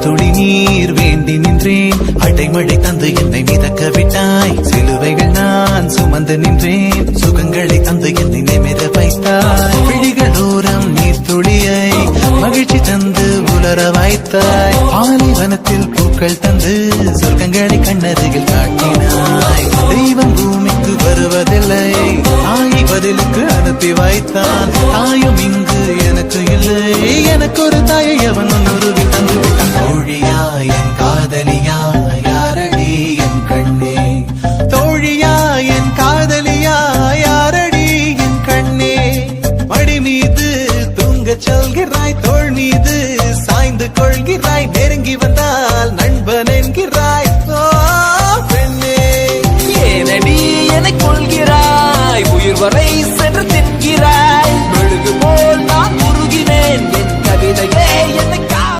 துளி நீர் வேண்டி நின்றேன். அடைமழை தந்து என்னை மிதக்க விட்டாய். சிலுவைகள் நான் சுமந்து நின்றேன். சுகங்களை தந்து என்னை நிமிர வைத்தாய். விழிகளோரம் நீர் துளியை மகிழ்ச்சி தந்து உலர வைத்தாய். பாலைவனத்தில் பூக்கள் தந்து சொர்க்கங்களை கண்ணருகில் காட்டினாய். தெய்வம் பூமிக்கு வருவதில்லை, தாய் பதிலுக்கு அனுப்பி வைத்தான். தாயும் இங்கு எனக்கு இல்லை, எனக்கு ஒரு தாயை அவன் உருவி தந்து விட்டான். தோழியா என் காதலியா யாரடி என் கண்ணே, தோழியா என் காதலியா யாரடி என் கண்ணே. மடி மீது தூங்கச் சொல்கிறாய், தோள் மீது சாய்ந்து கொள்கிறாய். நெருங்கி வந்தால் நண்பன் என்கிறாய்.